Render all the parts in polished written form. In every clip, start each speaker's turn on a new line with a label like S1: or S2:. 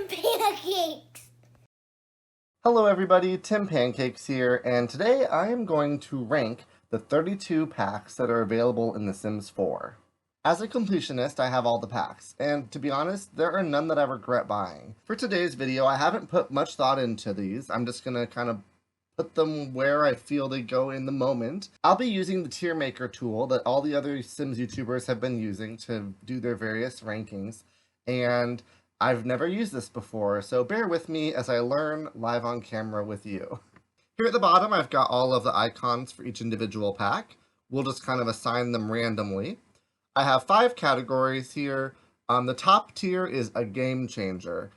S1: Tim Pancakes.
S2: Hello everybody, Tim Pancakes here, and today I am going to rank the 32 packs that are available in The Sims 4. As a completionist, I have all the packs, and to be honest, there are none that I regret buying. For today's video, I haven't put much thought into these. I'm just gonna kind of put them where I feel they go in the moment. I'll be using the tier maker tool that all the other Sims YouTubers have been using to do their various rankings, and I've never used this before, so bear with me as I learn live on camera with you. Here at the bottom, I've got all of the icons for each individual pack. We'll just kind of assign them randomly. I have 5 categories here. The top tier is a game changer.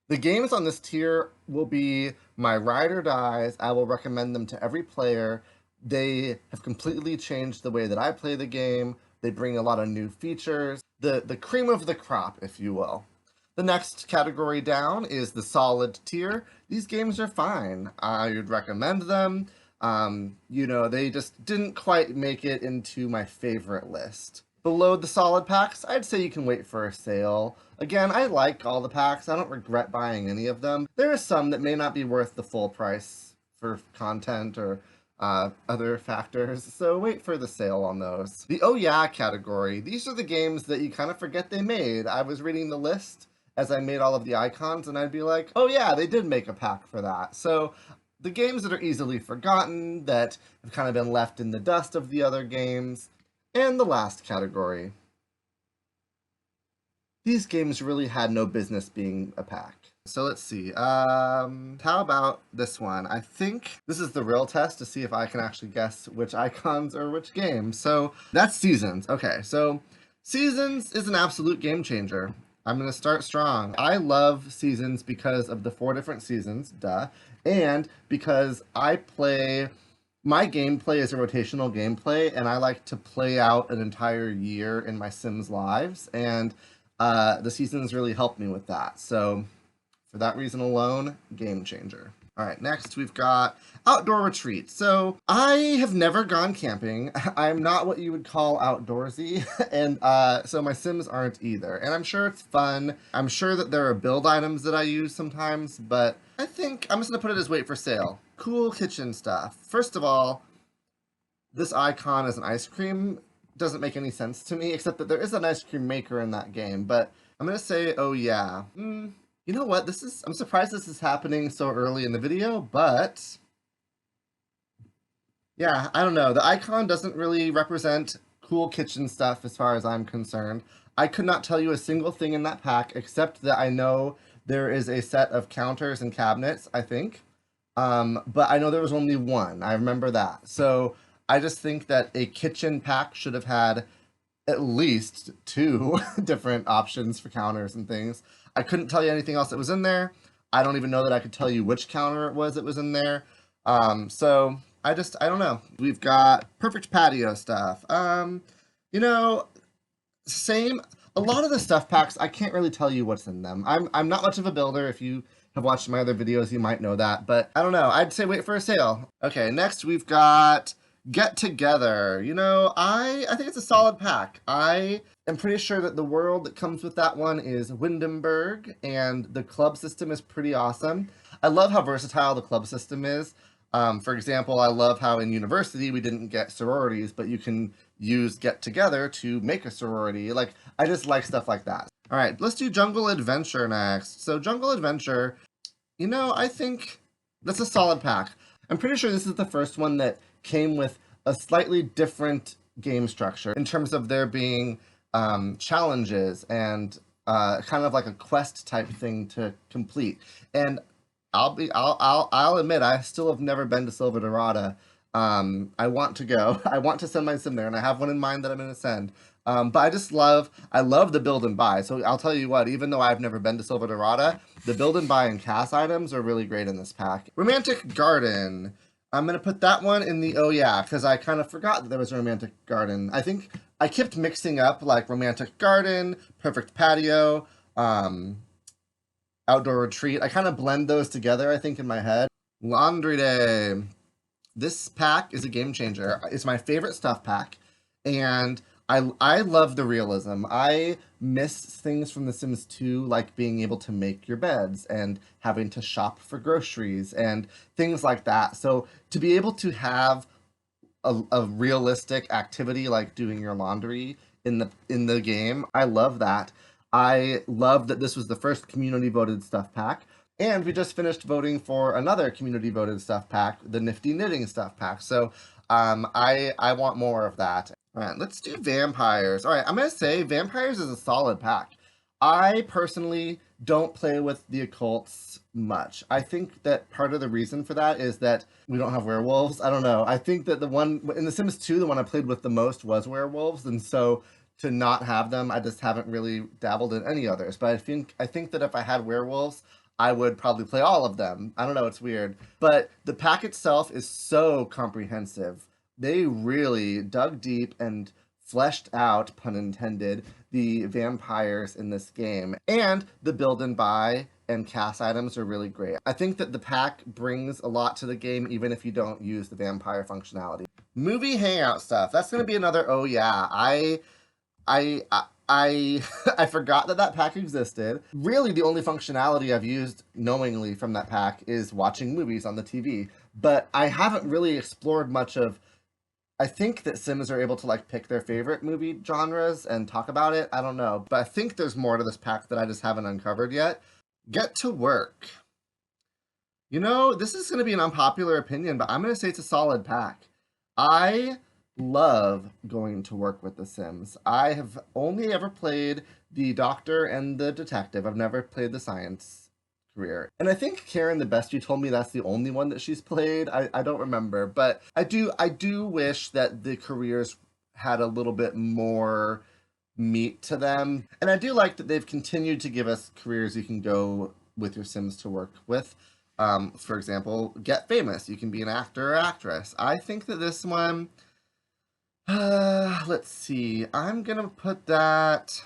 S2: The games on this tier will be my ride or dies. I will recommend them to every player. They have completely changed the way that I play the game. They bring a lot of new features. The cream of the crop, if you will. The next category down is the solid tier. These games are fine. I would recommend them. You know, they just didn't quite make it into my favorite list. Below the solid packs, I'd say you can wait for a sale. Again, I like all the packs. I don't regret buying any of them. There are some that may not be worth the full price for content or other factors, so wait for the sale on those. The oh yeah category, these are the games that you kind of forget they made. I was reading the list as I made all of the icons, and I'd be like, oh yeah, they did make a pack for that. So the games that are easily forgotten, that have kind of been left in the dust of the other games. And the last category. These games really had no business being a pack. So let's see, how about this one? I think this is the real test to see if I can actually guess which icons are which games. So that's Seasons. Okay, so Seasons is an absolute game changer. I'm going to start strong. I love Seasons because of the 4 different seasons, duh, and because my gameplay is a rotational gameplay, and I like to play out an entire year in my Sims lives, and the seasons really help me with that. So for that reason alone, game changer. All right, next we've got outdoor retreat. So I have never gone camping. I'm not what you would call outdoorsy, and so my Sims aren't either. And I'm sure it's fun. I'm sure that there are build items that I use sometimes, but I think I'm just gonna put it as wait for sale. Cool kitchen stuff. First of all, this icon as an ice cream doesn't make any sense to me, except that there is an ice cream maker in that game, but I'm gonna say, oh yeah. You know what, I'm surprised this is happening so early in the video, but yeah, I don't know. The icon doesn't really represent cool kitchen stuff as far as I'm concerned. I could not tell you a single thing in that pack, except that I know there is a set of counters and cabinets, I think. But I know there was only one. I remember that. So I just think that a kitchen pack should have had at least 2 different options for counters and things. I couldn't tell you anything else that was in there. I don't even know that I could tell you which counter it was that was in there. So I don't know. We've got perfect patio stuff. You know, same. A lot of the stuff packs, I can't really tell you what's in them. I'm not much of a builder. If you have watched my other videos, you might know that, but I don't know. I'd say wait for a sale. Okay, next we've got Get Together. You know, I think it's a solid pack. I am pretty sure that the world that comes with that one is Windenburg, and the club system is pretty awesome. I love how versatile the club system is. For example, I love how in university we didn't get sororities, but you can use Get Together to make a sorority. Like, I just like stuff like that. All right, let's do Jungle Adventure next. So Jungle Adventure, you know, I think that's a solid pack. I'm pretty sure this is the first one that came with a slightly different game structure in terms of there being challenges and kind of like a quest type thing to complete. And I'll admit, I still have never been to Silver Dorada. I want to go. I want to send my Sim there, and I have one in mind that I'm going to send. But I love the build and buy. So I'll tell you what, even though I've never been to Silver Dorada, the build and buy and cast items are really great in this pack. Romantic Garden. I'm going to put that one in the oh yeah, because I kind of forgot that there was a Romantic Garden. I think I kept mixing up like Romantic Garden, Perfect Patio, Outdoor Retreat. I kind of blend those together, I think, in my head. Laundry Day. This pack is a game changer. It's my favorite stuff pack, and I love the realism. I miss things from The Sims 2, like being able to make your beds and having to shop for groceries and things like that. So to be able to have a realistic activity like doing your laundry in the game, I love that. I love that this was the first community voted stuff pack. And we just finished voting for another community voted stuff pack, the Nifty Knitting stuff pack. So I want more of that. All right, let's do vampires. All right, I'm gonna say vampires is a solid pack. I personally don't play with the occults much. I think that part of the reason for that is that we don't have werewolves. I don't know. I think that the one in The Sims 2, the one I played with the most was werewolves, and so to not have them, I just haven't really dabbled in any others. But I think that if I had werewolves, I would probably play all of them. I don't know, it's weird. But the pack itself is so comprehensive. They really dug deep and fleshed out, pun intended, the vampires in this game. And the build and buy and cast items are really great. I think that the pack brings a lot to the game, even if you don't use the vampire functionality. Movie hangout stuff. That's going to be another, oh yeah. I I forgot that pack existed. Really, the only functionality I've used knowingly from that pack is watching movies on the TV. But I haven't really explored much of. I think that Sims are able to like pick their favorite movie genres and talk about it. I don't know, but I think there's more to this pack that I just haven't uncovered yet. Get to work. You know, this is going to be an unpopular opinion, but I'm going to say it's a solid pack. I love going to work with The Sims. I have only ever played the doctor and the detective. I've never played the science career. And I think Karen the Best, you told me that's the only one that she's played. I don't remember, but I do wish that the careers had a little bit more meat to them. And I do like that they've continued to give us careers you can go with your Sims to work with. For example, get famous. You can be an actor or actress. I think that this one, let's see. I'm gonna put that.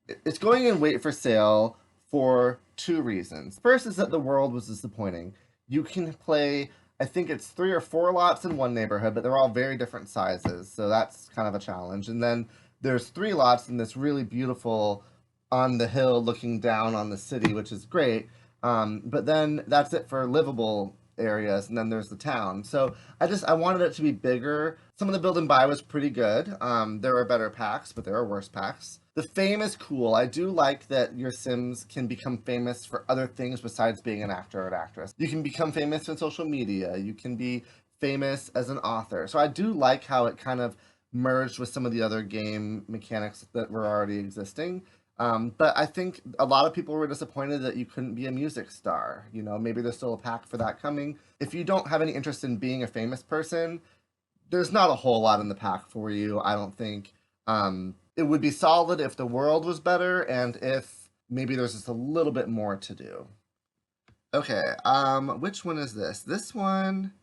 S2: It's going in wait for sale for two reasons. First is that the world was disappointing. You can play, I think it's 3 or 4 lots in one neighborhood, but they're all very different sizes, so that's kind of a challenge. And then there's 3 lots in this really beautiful on the hill looking down on the city, which is great. But then that's it for livable areas, and then there's the town. So I wanted it to be bigger. Some of the build and buy was pretty good. There were better packs, but there are worse packs. The fame is cool. I do like that your Sims can become famous for other things besides being an actor or an actress. You can become famous in social media. You can be famous as an author. So I do like how it kind of merged with some of the other game mechanics that were already existing. But I think a lot of people were disappointed that you couldn't be a music star. You know, maybe there's still a pack for that coming. If you don't have any interest in being a famous person, there's not a whole lot in the pack for you, I don't think. It would be solid if the world was better and if maybe there's just a little bit more to do. Okay, which one is this? This one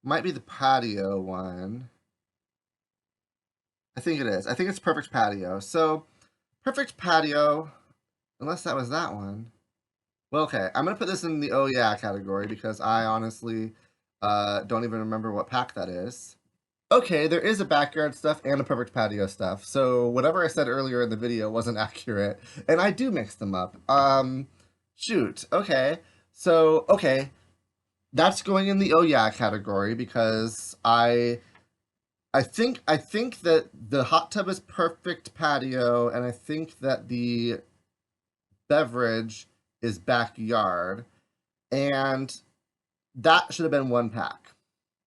S2: might be the patio one. I think it is. I think it's Perfect Patio. So, Perfect Patio, unless that was that one. Well, okay, I'm going to put this in the oh yeah category because I honestly don't even remember what pack that is. Okay, there is a backyard stuff and a Perfect Patio stuff, so whatever I said earlier in the video wasn't accurate, and I do mix them up. Shoot, okay. So, okay, that's going in the oh yeah category because I think that the hot tub is Perfect Patio, and I think that the beverage is Backyard, and that should have been one pack.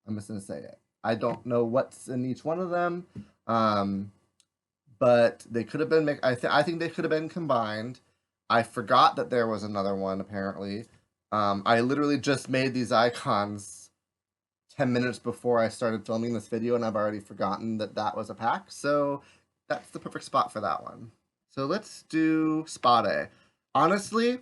S2: I'm just gonna say it. I don't know what's in each one of them, but they could have been. I think they could have been combined. I forgot that there was another one. Apparently, I literally just made these icons 10 minutes before I started filming this video, and I've already forgotten that that was a pack. So that's the perfect spot for that one. So let's do Spade. Honestly,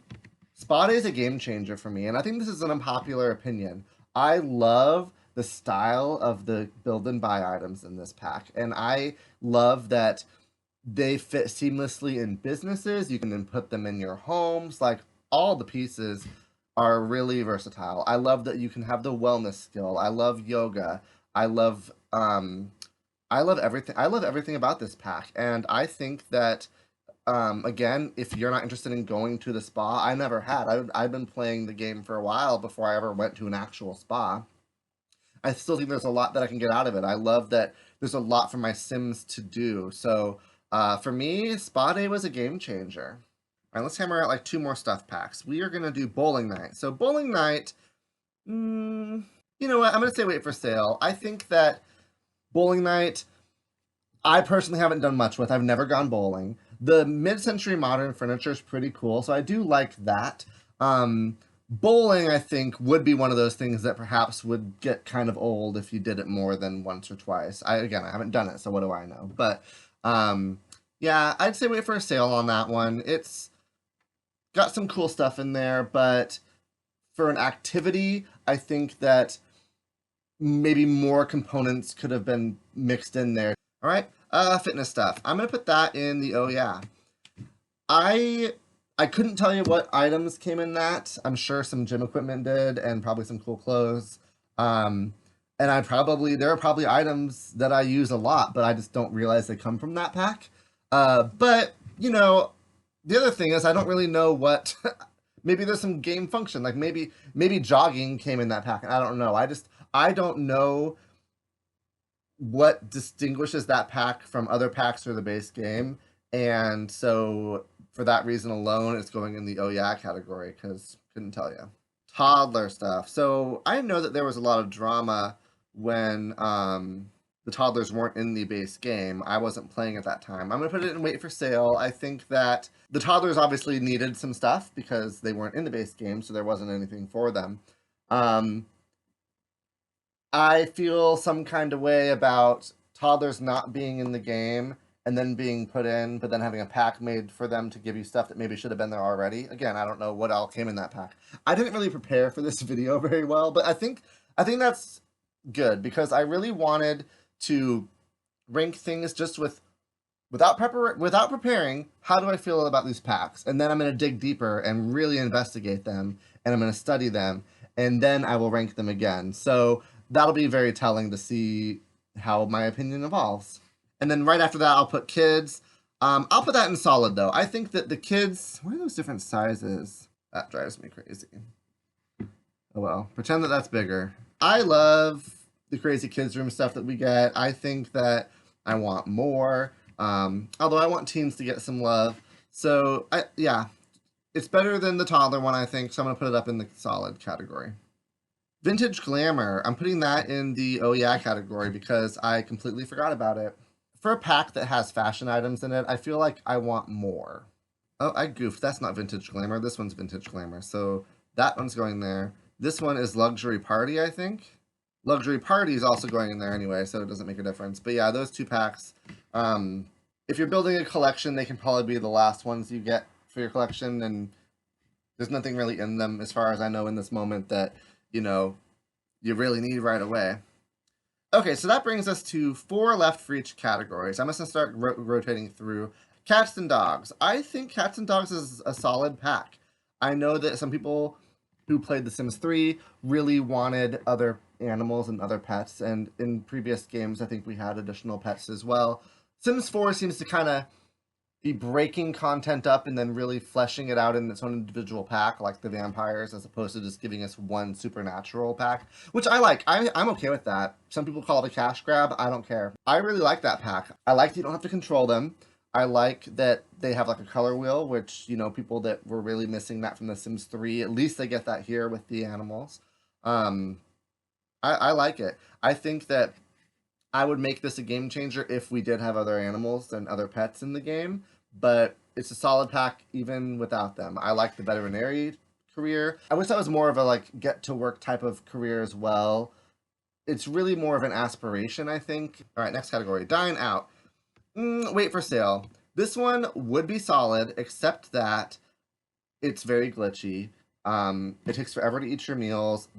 S2: Spade is a game changer for me, and I think this is an unpopular opinion. I love the style of the build and buy items in this pack, and I love that they fit seamlessly in businesses. You can then put them in your homes. Like, all the pieces are really versatile. I love that you can have the wellness skill. I love yoga. I love I love everything. I love everything about this pack, and I think that again, if you're not interested in going to the spa, I never had. I've been playing the game for a while before I ever went to an actual spa. I still think there's a lot that I can get out of it. I love that there's a lot for my Sims to do. So for me, Spa Day was a game changer. All right, let's hammer out like 2 more stuff packs. We are gonna do Bowling Night. So Bowling Night, you know what? I'm gonna say wait for sale. I think that Bowling Night, I personally haven't done much with. I've never gone bowling. The mid-century modern furniture is pretty cool, so I do like that. Bowling, I think, would be one of those things that perhaps would get kind of old if you did it more than once or twice. Again, I haven't done it, so what do I know? But yeah, I'd say wait for a sale on that one. It's got some cool stuff in there, but for an activity, I think that maybe more components could have been mixed in there. All right, fitness stuff. I'm gonna put that in the oh yeah. I couldn't tell you what items came in that. I'm sure some gym equipment did, and probably some cool clothes. And there are probably items that I use a lot, but I just don't realize they come from that pack. But you know, the other thing is I don't really know what. Maybe there's some game function, like maybe jogging came in that pack. I don't know. I don't know what distinguishes that pack from other packs for the base game, and so for that reason alone, it's going in the oh yeah category, because couldn't tell you. Toddler stuff. So I know that there was a lot of drama when the toddlers weren't in the base game. I wasn't playing at that time. I'm gonna put it in wait for sale. I think that the toddlers obviously needed some stuff because they weren't in the base game, so there wasn't anything for them. I feel some kind of way about toddlers not being in the game and then being put in, but then having a pack made for them to give you stuff that maybe should have been there already. Again, I don't know what all came in that pack. I didn't really prepare for this video very well, but I think that's good because I really wanted to rank things just without preparing. How do I feel about these packs? And then I'm going to dig deeper and really investigate them, and I'm going to study them, and then I will rank them again. So that'll be very telling to see how my opinion evolves. And then right after that, I'll put kids. I'll put that in solid, though. I think that the kids... What are those different sizes? That drives me crazy. Oh, well. Pretend that that's bigger. I love the crazy kids room stuff that we get. I think that I want more. Although I want teens to get some love. So, yeah. It's better than the toddler one, I think. So I'm going to put it up in the solid category. Vintage Glamour. I'm putting that in the oh yeah category because I completely forgot about it. For a pack that has fashion items in it, I feel like I want more. Oh, I goofed. That's not Vintage Glamour. This one's Vintage Glamour. So that one's going there. This one is Luxury Party, I think. Luxury Party is also going in there anyway, so it doesn't make a difference. But yeah, those 2 packs. If you're building a collection, they can probably be the last ones you get for your collection, and there's nothing really in them, as far as I know in this moment, that, you know, you really need right away. Okay, so that brings us to 4 left for each category. So I'm just gonna start rotating through. Cats and dogs. I think cats and dogs is a solid pack. I know that some people who played The Sims 3 really wanted other animals and other pets, and in previous games I think we had additional pets as well. Sims 4 seems to kind of be breaking content up and then really fleshing it out in its own individual pack, like the vampires, as opposed to just giving us one supernatural pack, which I like. I'm okay with that. Some people call it a cash grab. I don't care. I really like that pack. I like that you don't have to control them. I like that they have like a color wheel, which, you know, people that were really missing that from The Sims 3, at least they get that here with the animals. I like it. I think that I would make this a game changer if we did have other animals and other pets in the game, but it's a solid pack even without them. I like the veterinary career. I wish that was more of a like get to work type of career as well. It's really more of an aspiration, I think. All right, next category, dine out. Wait for sale. This one would be solid, except that it's very glitchy. It takes forever to eat your meals.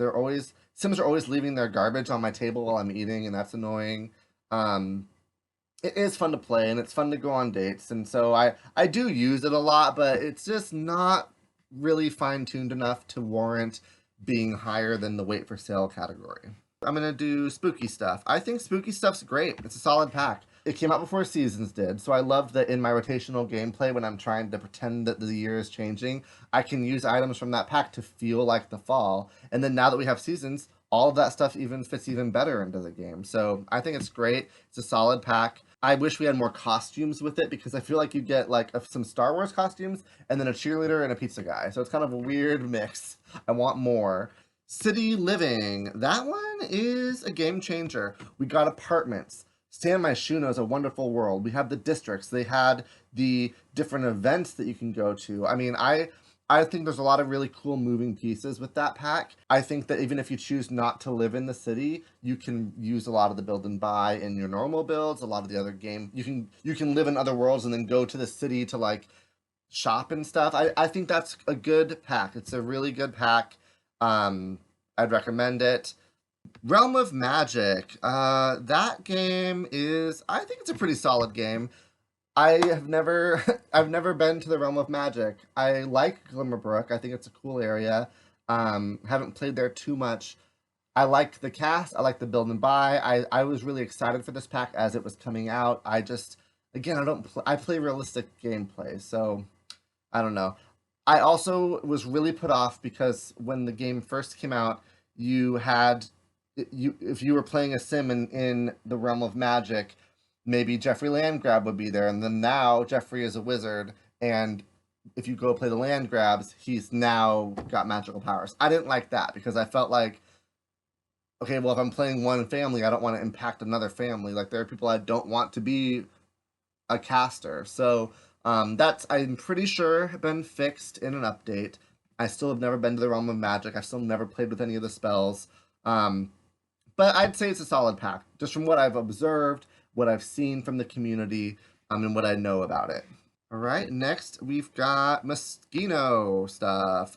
S2: Sims are always leaving their garbage on my table while I'm eating, and that's annoying. It is fun to play, and it's fun to go on dates, and so I do use it a lot, but it's just not really fine-tuned enough to warrant being higher than the wait for sale category. I'm gonna do spooky stuff. I think spooky stuff's great. It's a solid pack. It came out before Seasons did, so I loved that in my rotational gameplay when I'm trying to pretend that the year is changing, I can use items from that pack to feel like the fall. And then now that we have Seasons, all of that stuff even fits even better into the game. So I think it's great. It's a solid pack. I wish we had more costumes with it because I feel like you get like some Star Wars costumes and then a cheerleader and a pizza guy. So it's kind of a weird mix. I want more. City Living. That one is a game changer. We got apartments. San Myshuno is a wonderful world. We have the districts. They had the different events that you can go to. I mean, I think there's a lot of really cool moving pieces with that pack. I think that even if you choose not to live in the city, you can use a lot of the build and buy in your normal builds. A lot of the other game, you can live in other worlds and then go to the city to like shop and stuff. I think that's a good pack. It's a really good pack. I'd recommend it. Realm of Magic. That game is, I think it's a pretty solid game. I have never, I've never been to the Realm of Magic. I like Glimmerbrook. I think it's a cool area. Haven't played there too much. I like the cast. I like the build and buy. I was really excited for this pack as it was coming out. I just, again, I play realistic gameplay, so I don't know. I also was really put off because when the game first came out, you had if you were playing a sim in the Realm of Magic, maybe Jeffrey Landgrab would be there, and then now Jeffrey is a wizard, and if you go play the land grabs, he's now got magical powers. I didn't like that because I felt like, okay, well, if I'm playing one family, I don't want to impact another family. Like, there are people I don't want to be a caster. So that's, I'm pretty sure, been fixed in an update. I still have never been to the Realm of Magic. I've still never played with any of the spells. But I'd say it's a solid pack, just from what I've observed, what I've seen from the community, and what I know about it. All right, next we've got Moschino stuff.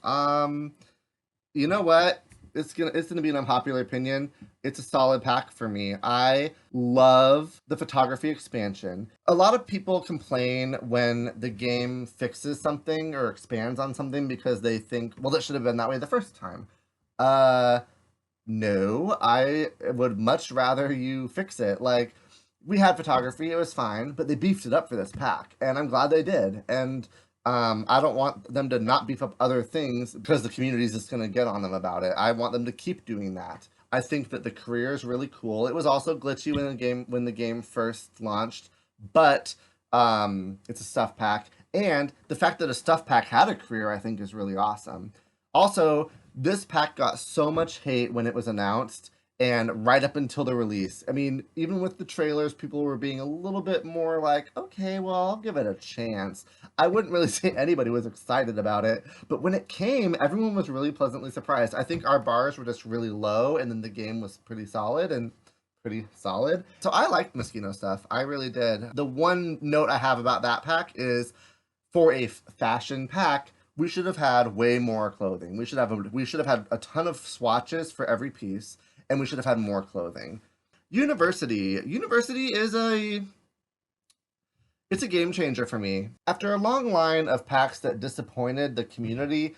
S2: You know what? It's gonna be an unpopular opinion. It's a solid pack for me. I love the photography expansion. A lot of people complain when the game fixes something or expands on something because they think, well, it should have been that way the first time. No, I would much rather you fix it. Like, we had photography, it was fine, but they beefed it up for this pack, and I'm glad they did. And I don't want them to not beef up other things because the community is just going to get on them about it. I want them to keep doing that. I think that the career is really cool. It was also glitchy when the game first launched, but it's a stuff pack, and the fact that a stuff pack had a career, I think, is really awesome. Also, this pack got so much hate when it was announced and right up until the release. I mean, even with the trailers, people were being a little bit more like, okay, well, I'll give it a chance. I wouldn't really say anybody was excited about it, but when it came, everyone was really pleasantly surprised. I think our bars were just really low, and then the game was pretty solid and pretty solid. So I liked Moschino stuff. I really did. The one note I have about that pack is, for a fashion pack, we should have had way more clothing. We should have had a ton of swatches for every piece, and we should have had more clothing. University is it's a game changer for me. After a long line of packs that disappointed the community,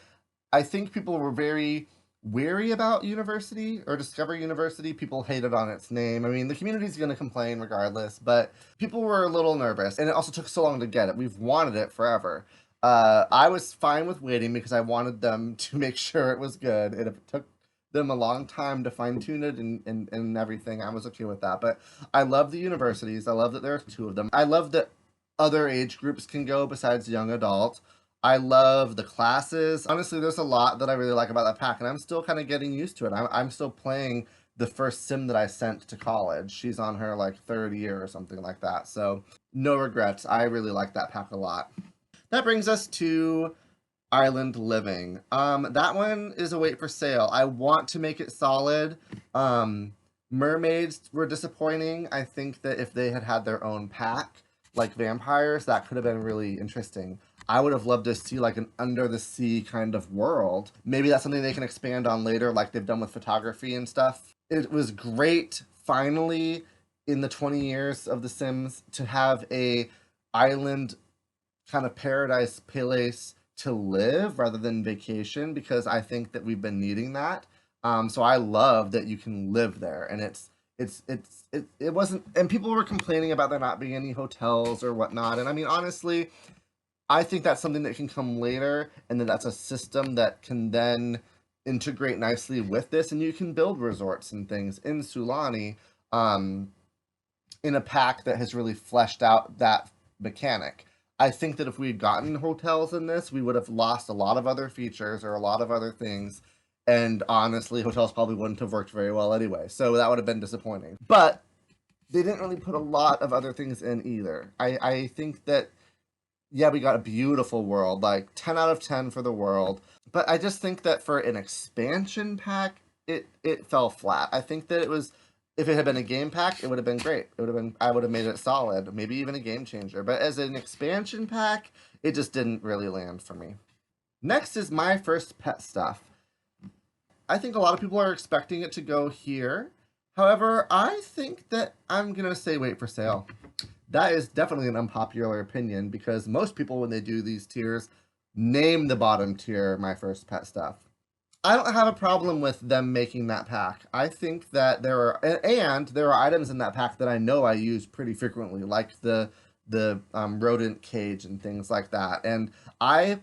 S2: I think people were very wary about University or Discover University. People hated on its name. I mean, the community's going to complain regardless, but people were a little nervous, and it also took so long to get it. We've wanted it forever. I was fine with waiting because I wanted them to make sure it was good. It took them a long time to fine tune it and everything. I was okay with that. But I love the universities. I love that there are two of them. I love that other age groups can go besides young adult. I love the classes. Honestly, there's a lot that I really like about that pack, and I'm still kind of getting used to it. I'm still playing the first sim that I sent to college. She's on her like third year or something like that. So no regrets. I really like that pack a lot. That brings us to Island Living. That one is a wait for sale. I want to make it solid. Mermaids were disappointing. I think that if they had their own pack, like vampires, that could have been really interesting. I would have loved to see like an under the sea kind of world. Maybe that's something they can expand on later, like they've done with photography and stuff. It was great, finally, in the 20 years of The Sims, to have a island kind of paradise place to live rather than vacation, because I think that we've been needing that. So I love that you can live there, and it wasn't, and people were complaining about there not being any hotels or whatnot. And I mean, honestly, I think that's something that can come later, and then that's a system that can then integrate nicely with this, and you can build resorts and things in Sulani, um, in a pack that has really fleshed out that mechanic. I think that if we had gotten hotels in this, we would have lost a lot of other features or a lot of other things. And honestly, hotels probably wouldn't have worked very well anyway. So that would have been disappointing. But they didn't really put a lot of other things in either. I think that, yeah, we got a beautiful world, like 10 out of 10 for the world. But I just think that for an expansion pack, it fell flat. I think that it was, if it had been a game pack, it would have been great. It would have been, I would have made it solid, maybe even a game changer. But as an expansion pack, it just didn't really land for me. Next is my first pet stuff. I think a lot of people are expecting it to go here. However, I think that I'm gonna say wait for sale. That is definitely an unpopular opinion, because most people, when they do these tiers, name the bottom tier my first pet stuff. I don't have a problem with them making that pack. I think that there are items in that pack that I know I use pretty frequently, like the rodent cage and things like that. And I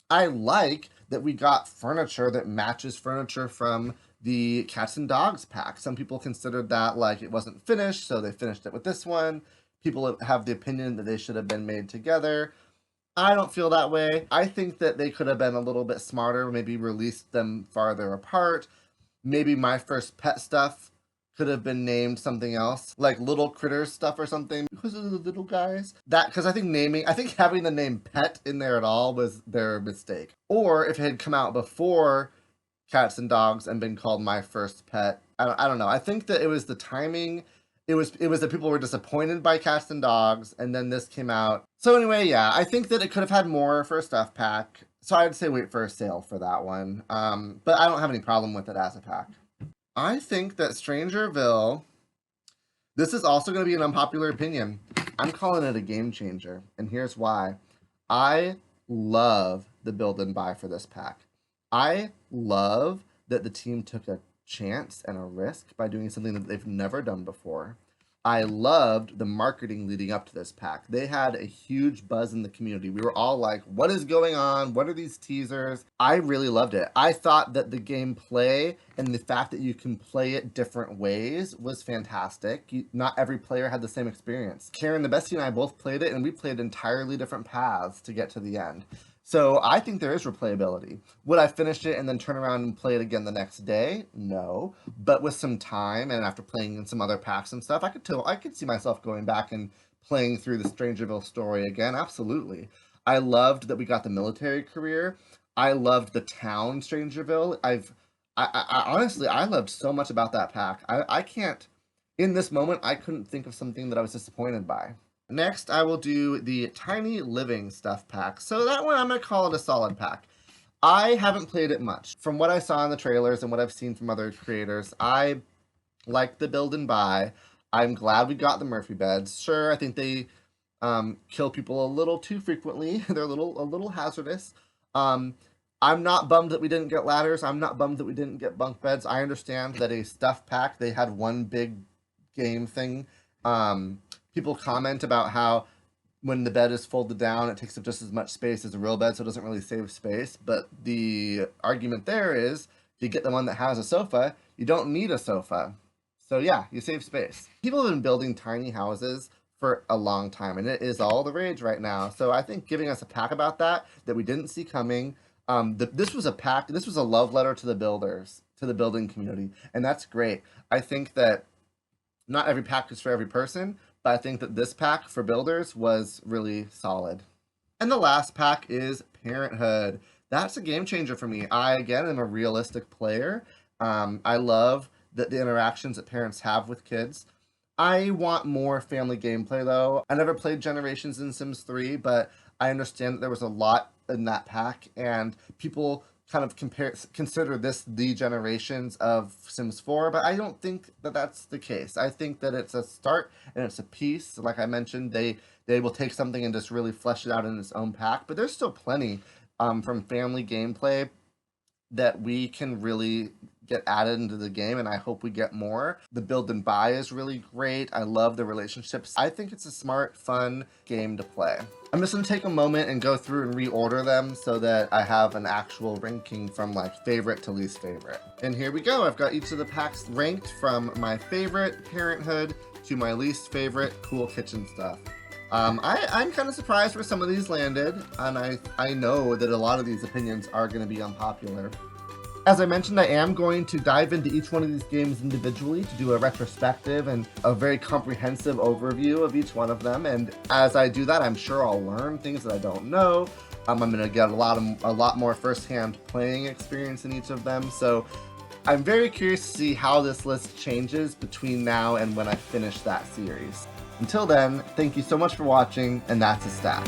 S2: like that we got furniture that matches furniture from the cats and dogs pack. Some people considered that like it wasn't finished, so they finished it with this one. People have the opinion that they should have been made together. I don't feel that way. I think that they could have been a little bit smarter, maybe released them farther apart. Maybe my first pet stuff could have been named something else, like little critters stuff or something, because of the little guys. That, because I think having the name pet in there at all was their mistake. Or if it had come out before cats and dogs and been called my first pet, I don't know. I think that it was the timing. It was that people were disappointed by cats and dogs, and then this came out. So anyway, yeah, I think that it could have had more for a stuff pack. So I'd say wait for a sale for that one. But I don't have any problem with it as a pack. I think that Strangerville, this is also going to be an unpopular opinion. I'm calling it a game changer, and here's why. I love the build and buy for this pack. I love that the team took a chance and a risk by doing something that they've never done before. I loved the marketing leading up to this pack. They had a huge buzz in the community. We were all like, what is going on? What are these teasers? I really loved it. I thought that the gameplay and the fact that you can play it different ways was fantastic. Not every player had the same experience. Karen, the bestie, and I both played it, and we played entirely different paths to get to the end. So I think there is replayability. Would I finish it and then turn around and play it again the next day? No. But with some time and after playing in some other packs and stuff, I could see myself going back and playing through the Strangerville story again. Absolutely. I loved that we got the military career. I loved the town Strangerville. I honestly, I loved so much about that pack. I can't, in this moment, I couldn't think of something that I was disappointed by. Next, I will do the Tiny Living Stuff pack. So that one, I'm going to call it a solid pack. I haven't played it much. From what I saw in the trailers and what I've seen from other creators, I like the build and buy. I'm glad we got the Murphy beds. Sure, I think they kill people a little too frequently. They're a little hazardous. I'm not bummed that we didn't get ladders. I'm not bummed that we didn't get bunk beds. I understand that a stuff pack, they had one big game thing. People comment about how when the bed is folded down, it takes up just as much space as a real bed, so it doesn't really save space. But the argument there is, if you get the one that has a sofa, you don't need a sofa. So yeah, you save space. People have been building tiny houses for a long time, and it is all the rage right now. So I think giving us a pack about that we didn't see coming, this was a pack, this was a love letter to the builders, to the building community, and that's great. I think that not every pack is for every person, but I think that this pack for builders was really solid. And the last pack is Parenthood. That's a game changer for me. I, again, am a realistic player. I love the interactions that parents have with kids. I want more family gameplay, though. I never played Generations in Sims 3, but I understand that there was a lot in that pack, and people kind of consider this the Generations of Sims 4, but I don't think that that's the case. I think that it's a start and it's a piece. Like I mentioned, they will take something and just really flesh it out in its own pack, but there's still plenty from family gameplay that we can really get added into the game, and I hope we get more. The build and buy is really great. I love the relationships. I think it's a smart, fun game to play. I'm just gonna take a moment and go through and reorder them so that I have an actual ranking from like favorite to least favorite. And here we go. I've got each of the packs ranked from my favorite Parenthood to my least favorite Cool Kitchen Stuff. I'm kind of surprised where some of these landed, and I know that a lot of these opinions are going to be unpopular. As I mentioned, I am going to dive into each one of these games individually to do a retrospective and a very comprehensive overview of each one of them. And as I do that, I'm sure I'll learn things that I don't know. I'm going to get a lot more firsthand playing experience in each of them. So I'm very curious to see how this list changes between now and when I finish that series. Until then, thank you so much for watching, and that's a stat.